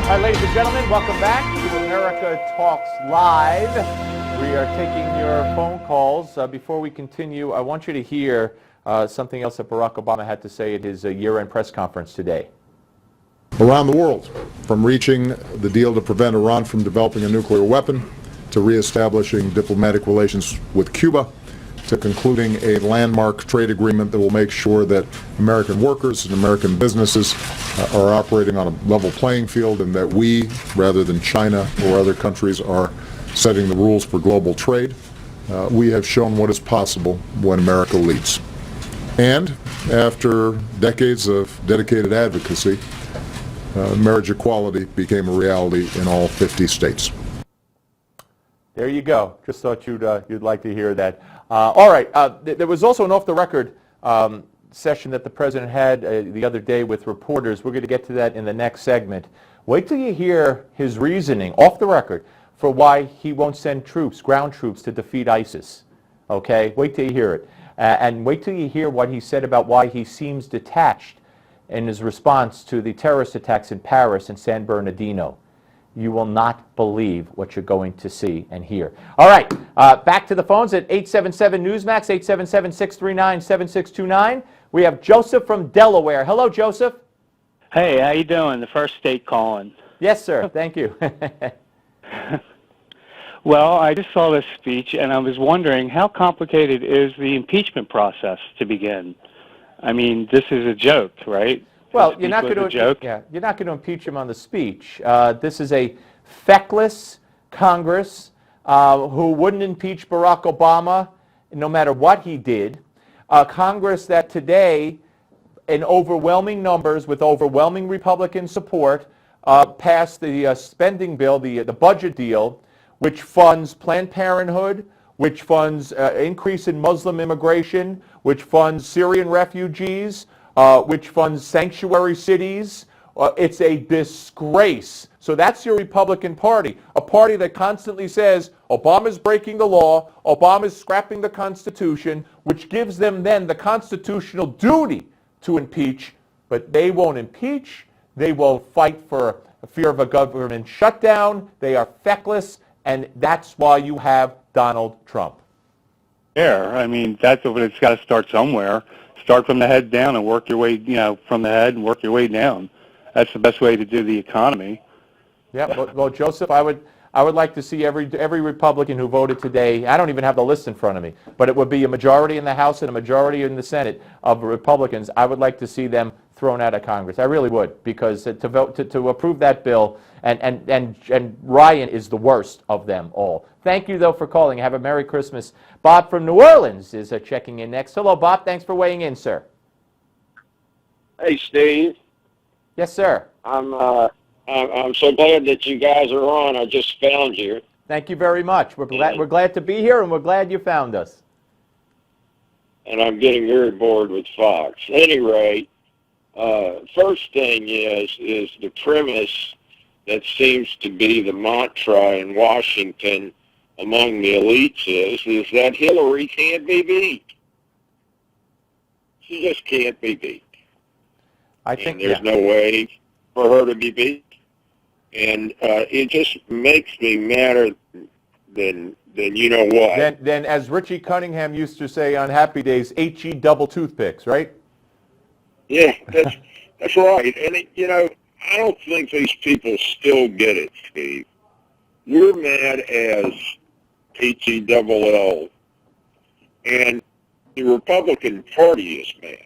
All right, ladies and gentlemen, welcome back to America Talks Live. We are taking your phone calls. Before we continue, I want you to hear something else that Barack Obama had to say at his year-end press conference today. Around the world, from reaching the deal to prevent Iran from developing a nuclear weapon, to reestablishing diplomatic relations with Cuba, to concluding a landmark trade agreement that will make sure that American workers and American businesses are operating on a level playing field, and that we, rather than China or other countries, are setting the rules for global trade. We have shown what is possible when America leads. And after decades of dedicated advocacy, marriage equality became a reality in all 50 states. There you go. Just thought you'd like to hear that. All right. There was also an off-the-record session that the president had the other day with reporters. We're going to get to that in the next segment. Wait till you hear his reasoning, off the record, for why he won't send troops, ground troops, to defeat ISIS. Okay? Wait till you hear it. And wait till you hear what he said about why he seems detached in his response to the terrorist attacks in Paris and San Bernardino. You will not believe what you're going to see and hear. All right, back to the phones at 877-NEWSMAX, 877-639-7629. We have Joseph from Delaware. Hello, Joseph. Hey, how you doing? The first state calling. Yes, sir. Thank you. Well, I just saw this speech, and I was wondering, how complicated is the impeachment process to begin? I mean, this is a joke, right? Well, you're not going to impeach him on the speech. This is a feckless Congress who wouldn't impeach Barack Obama no matter what he did. A Congress that today, in overwhelming numbers, with overwhelming Republican support, passed the spending bill, the budget deal, which funds Planned Parenthood, which funds increase in Muslim immigration, which funds Syrian refugees, which funds sanctuary cities. It's a disgrace. So that's your Republican Party, a party that constantly says Obama's breaking the law, Obama's scrapping the Constitution, which gives them then the constitutional duty to impeach, but they won't impeach. They will fight for fear of a government shutdown. They are feckless, and that's why you have Donald Trump. Yeah, I mean, that's what it's got to start somewhere. Start from the head down and work your way, from the head and work your way down. That's the best way to do the economy. Yeah, well, Joseph, I would like to see every Republican who voted today. I don't even have the list in front of me, but it would be a majority in the House and a majority in the Senate of Republicans. I would like to see them thrown out of Congress. I really would, because to vote to approve that bill, and Ryan is the worst of them all. Thank you, though, for calling. Have a Merry Christmas. Bob from New Orleans is checking in next. Hello, Bob. Thanks for weighing in, sir. Hey, Steve. Yes, sir. I'm so glad that you guys are on. I just found you. Thank you very much. We're glad to be here, and we're glad you found us. And I'm getting very bored with Fox. At any rate, first thing is the premise that seems to be the mantra in Washington among the elites is that Hillary can't be beat. She just can't be beat. I think there's no way for her to be beat. And it just makes me madder than you know what. Then, as Richie Cunningham used to say on Happy Days, HE double toothpicks, right? Yeah, that's right. And, I don't think these people still get it, Steve. We're mad as HE-double-L, and the Republican Party is mad.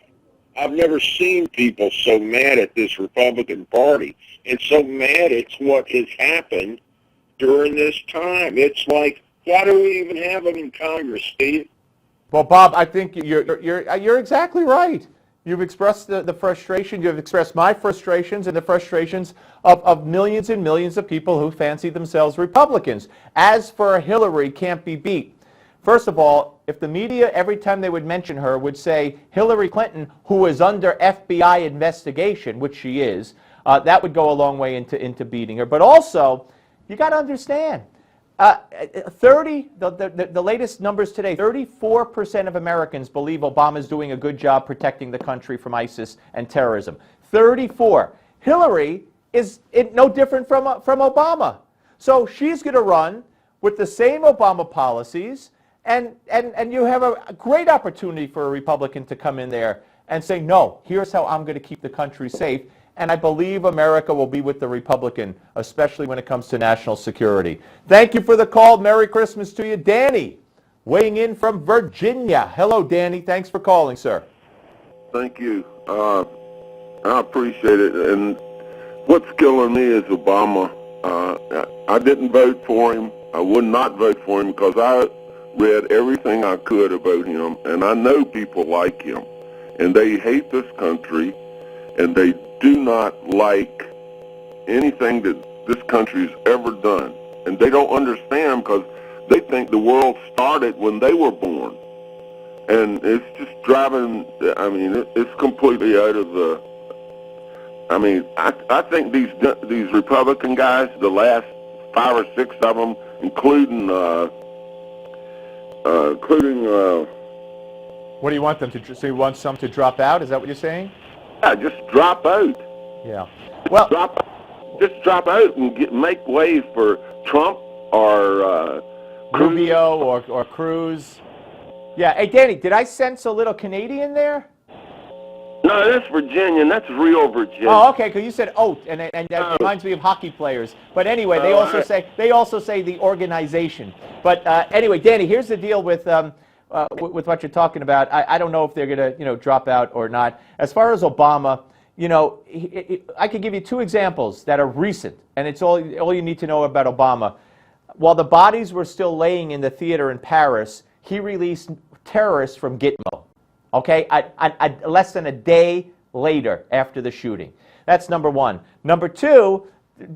I've never seen people so mad at this Republican Party and so mad at what has happened during this time. It's like, why do we even have them in Congress, Steve? Well, Bob, I think you're exactly right. You've expressed the frustration. You've expressed my frustrations and the frustrations of millions and millions of people who fancy themselves Republicans. As for Hillary can't be beat. First of all, if the media, every time they would mention her, would say Hillary Clinton, who is under FBI investigation, which she is, that would go a long way into beating her. But also, you got to understand, the latest numbers today, 34% of Americans believe Obama is doing a good job protecting the country from ISIS and terrorism. 34. Hillary is no different from Obama. So she's going to run with the same Obama policies, and you have a great opportunity for a Republican to come in there and say, no, here's how I'm going to keep the country safe. And I believe America will be with the Republican, especially when it comes to national security. Thank you for the call. Merry Christmas to you. Danny, weighing in from Virginia. Hello, Danny. Thanks for calling, sir. Thank you. I appreciate it. And what's killing me is Obama. I didn't vote for him. I would not vote for him because I read everything I could about him, and I know people like him. And they hate this country, and they do not like anything that this country's ever done. And they don't understand because they think the world started when they were born. And it's just driving, I mean, it's completely out of the, I mean, I think these Republican guys, the last 5 or 6 of them, including What do you want them to do? So you want some to drop out? Is that what you're saying? yeah, just drop out. Yeah. Well, Just drop out and make way for Trump or Cruz. Rubio or Cruz. Yeah. Hey, Danny, did I sense a little Canadian there? No, that's Virginia, and that's real Virginia. Oh, okay. Because you said oat, and that reminds me of hockey players. But anyway, they also say the organization. But anyway, Danny, here's the deal with what you're talking about. I don't know if they're going to drop out or not. As far as Obama, I could give you 2 examples that are recent, and it's all you need to know about Obama. While the bodies were still laying in the theater in Paris, he released terrorists from Gitmo. Okay, less than a day later after the shooting. That's number 1. Number 2,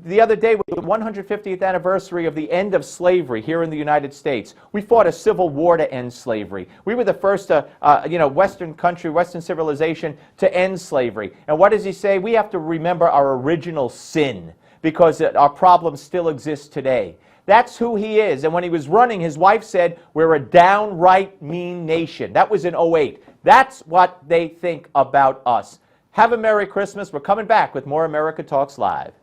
the other day was the 150th anniversary of the end of slavery here in the United States. We fought a civil war to end slavery. We were the first, Western country, Western civilization to end slavery. And what does he say? We have to remember our original sin because our problems still exist today. That's who he is. And when he was running, his wife said, we're a downright mean nation. That was in 2008. That's what they think about us. Have a Merry Christmas. We're coming back with more America Talks Live.